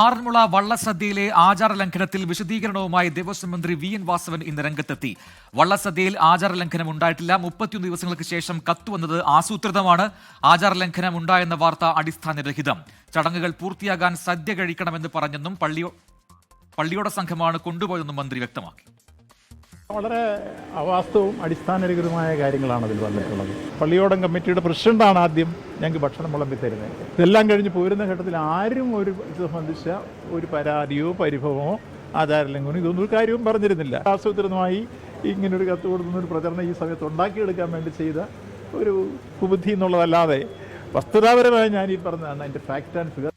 ആറന്മുള വള്ളസദ്യയിലെ ആചാര ലംഘനത്തിൽ വിശദീകരണവുമായി ദേവസ്വം മന്ത്രി വി.എൻ. വാസവൻ ഇന്ന് രംഗത്തെത്തി. വള്ളസദ്യയിൽ ആചാര ലംഘനം ഉണ്ടായിട്ടില്ല. 31 ദിവസങ്ങൾക്ക് ശേഷം കത്തുവന്നത് ആസൂത്രിതമാണ്. ആചാര ലംഘനം ഉണ്ടായെന്ന വാർത്ത അടിസ്ഥാനരഹിതം. ചടങ്ങുകൾ പൂർത്തിയാകാൻ സദ്യ കഴിക്കണമെന്ന് പറഞ്ഞെന്നും പള്ളിയോട സംഘമാണ് കൊണ്ടുപോയതെന്നും മന്ത്രി വ്യക്തമാക്കി. വളരെ അവാസ്തവവും അടിസ്ഥാനരഹിതമായ കാര്യങ്ങളാണ് അതിൽ വന്നിട്ടുള്ളത്. പള്ളിയോടം കമ്മിറ്റിയുടെ പ്രസിഡന്റാണ് ആദ്യം ഞങ്ങൾക്ക് ഭക്ഷണം വിളമ്പി തരുന്നത്. ഇതെല്ലാം കഴിഞ്ഞ് പോരുന്ന ഘട്ടത്തിൽ ആരും ഇത് സംബന്ധിച്ച ഒരു പരാതിയോ പരിഭവമോ ആചാരലംഘനമോ ഇതൊന്നും ഒരു കാര്യവും പറഞ്ഞിരുന്നില്ല. ആസൂത്രിതമായി ഇങ്ങനൊരു കത്ത് കൊടുക്കുന്ന ഒരു പ്രചരണം ഈ സമയത്ത് ഉണ്ടാക്കിയെടുക്കാൻ വേണ്ടി ചെയ്ത ഒരു കുബുദ്ധി എന്നുള്ളതല്ലാതെ വസ്തുതാപരമായി ഞാൻ ഈ പറഞ്ഞതാണ് അതിൻ്റെ ഫാക്ട് ആൻഡ് ഫിഗർ.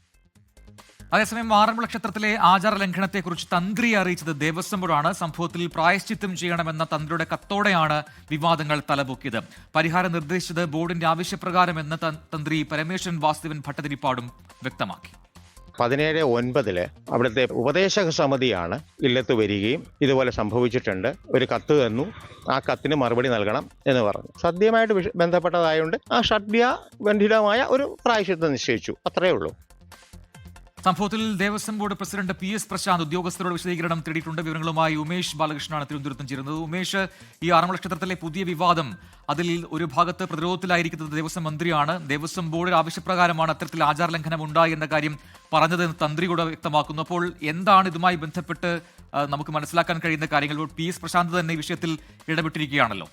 അതേസമയം ആറന്മുള ക്ഷേത്രത്തിലെ ആചാര ലംഘനത്തെക്കുറിച്ച് തന്ത്രിയെ അറിയിച്ചത് ദേവസ്വം ബോർഡാണ്. സംഭവത്തിൽ പ്രായശ്ചിത്തം ചെയ്യണമെന്ന തന്ത്രിയുടെ കത്തോടെയാണ് വിവാദങ്ങൾ തലപൊക്കിയത്. പരിഹാരം നിർദ്ദേശിച്ചത് ബോർഡിന്റെ ആവശ്യപ്രകാരമെന്ന് തന്ത്രി പരമേശ്വരൻ വാസുദേവൻ ഭട്ടതിരിപ്പാടും വ്യക്തമാക്കി. 17/9 അവിടുത്തെ ഉപദേശക സമിതിയാണ് ഇല്ലത്ത് വരികയും ഇതുപോലെ സംഭവിച്ചിട്ടുണ്ട്, ഒരു കത്ത് തന്നു, ആ കത്തിന് മറുപടി നൽകണം എന്ന് പറഞ്ഞു. സദ്യയുമായിട്ട് ബന്ധപ്പെട്ടതായതുകൊണ്ട് ആ ഷഡ്യബന്ധിതമായ ഒരു പ്രായശ്ചിത്തം നിശ്ചയിച്ചു, അത്രയേ ഉള്ളൂ. സംഭവത്തിൽ Devaswom board president PS. Prashant ഉദ്യോഗസ്ഥരോട് വിശദീകരണം തേടിയിട്ടുണ്ട്. വിവരങ്ങളുമായി ഉമേഷ് ബാലകൃഷ്ണനാണ് തിരുവനന്തപുരത്തും ചേരുന്നത്. ഉമേഷ്, ഈ ആറന്മുള ക്ഷേത്രത്തിലെ പുതിയ വിവാദം, അതിൽ ഒരു ഭാഗത്ത് പ്രതിരോധത്തിലായിരിക്കുന്നത് ദേവസ്വം മന്ത്രിയാണ്. ദേവസ്വം ബോർഡ് ആവശ്യപ്രകാരമാണ് അത്തരത്തിൽ ആചാര ലംഘനം ഉണ്ടായി എന്ന കാര്യം പറഞ്ഞതെന്ന് തന്ത്രി കൂടെ വ്യക്തമാക്കുന്നു. അപ്പോൾ എന്താണ് ഇതുമായി ബന്ധപ്പെട്ട് നമുക്ക് മനസ്സിലാക്കാൻ കഴിയുന്ന കാര്യങ്ങൾ? പി.എസ്. പ്രശാന്ത് തന്നെ ഈ വിഷയത്തിൽ ഇടപെട്ടിരിക്കുകയാണല്ലോ.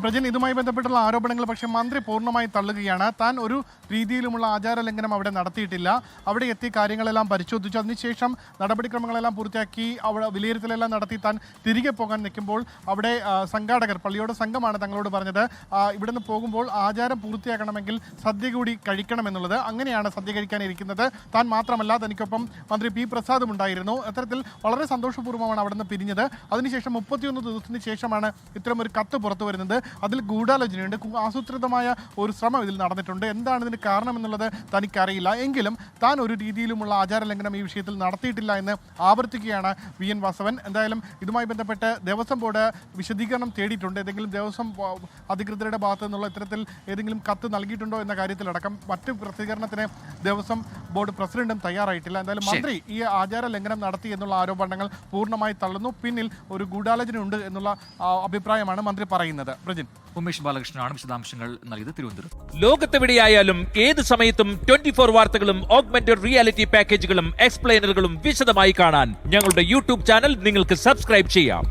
പ്രജൻ, ഇതുമായി ബന്ധപ്പെട്ടുള്ള ആരോപണങ്ങൾ പക്ഷേ മന്ത്രി പൂർണ്ണമായി തള്ളുകയാണ്. താൻ ഒരു രീതിയിലുമുള്ള ആചാര ലംഘനം അവിടെ നടത്തിയിട്ടില്ല. അവിടെ എത്തി കാര്യങ്ങളെല്ലാം പരിശോധിച്ചു, അതിനുശേഷം നടപടിക്രമങ്ങളെല്ലാം പൂർത്തിയാക്കി അവിടെ വിലയിരുത്തലെല്ലാം നടത്തി താൻ തിരികെ പോകാൻ നിൽക്കുമ്പോൾ അവിടെ സംഘാടകർ, പള്ളിയോട് സംഘമാണ് തങ്ങളോട് പറഞ്ഞത് ഇവിടെ നിന്ന് പോകുമ്പോൾ ആചാരം പൂർത്തിയാക്കണമെങ്കിൽ സദ്യ കൂടി കഴിക്കണമെന്നുള്ളത്. അങ്ങനെയാണ് സദ്യ കഴിക്കാനിരിക്കുന്നത്. താൻ മാത്രമല്ല, തനിക്കൊപ്പം മന്ത്രി പി. പ്രസാദും ഉണ്ടായിരുന്നു. അത്തരത്തിൽ വളരെ സന്തോഷപൂർവ്വമാണ് അവിടെ നിന്ന് പിരിഞ്ഞത്. അതിനുശേഷം 31 ദിവസത്തിന് ശേഷമാണ് ഇത്തരമൊരു കത്ത് പുറത്തു വരുന്നത്. അതിൽ ഗൂഢാലോചനയുണ്ട്, ആസൂത്രിതമായ ഒരു ശ്രമം ഇതിൽ നടന്നിട്ടുണ്ട്. എന്താണ് ഇതിന് കാരണമെന്നുള്ളത് തനിക്കറിയില്ല. എങ്കിലും താൻ ഒരു രീതിയിലുമുള്ള ആചാര ലംഘനം ഈ വിഷയത്തിൽ നടത്തിയിട്ടില്ല എന്ന് ആവർത്തിക്കുകയാണ് വി.എൻ. വാസവൻ. എന്തായാലും ഇതുമായി ബന്ധപ്പെട്ട് ദേവസ്വം ബോർഡ് വിശദീകരണം തേടിയിട്ടുണ്ട്. ഏതെങ്കിലും ദേവസ്വം അധികൃതരുടെ ഭാഗത്തു നിന്നുള്ള ഇത്തരത്തിൽ ഏതെങ്കിലും കത്ത് നൽകിയിട്ടുണ്ടോ എന്ന കാര്യത്തിലടക്കം മറ്റ് പ്രതികരണത്തിന് ദേവസ്വം ബോർഡ് പ്രസിഡന്റും തയ്യാറായിട്ടില്ല. എന്തായാലും മന്ത്രി ഈ ആചാര ലംഘനം നടത്തി എന്നുള്ള ആരോപണങ്ങൾ പൂർണ്ണമായി തള്ളുന്നു. പിന്നിൽ ഒരു ഗൂഢാലോചന ഉണ്ട് എന്നുള്ള അഭിപ്രായമാണ് മന്ത്രി പറയുന്നത്. ഉമേഷ് ബാലകൃഷ്ണനാണ് വിശദാംശങ്ങൾ നൽകിയത് തിരുവനന്തപുരം. ലോകത്തെവിടെയായാലും ഏത് സമയത്തും 24 വാർത്തകളും ഓഗ്മെന്റഡ് റിയാലിറ്റി പാക്കേജുകളും എക്സ്പ്ലെയിനറുകളും വിശദമായി കാണാൻ ഞങ്ങളുടെ യൂട്യൂബ് ചാനൽ നിങ്ങൾക്ക് സബ്സ്ക്രൈബ് ചെയ്യാം.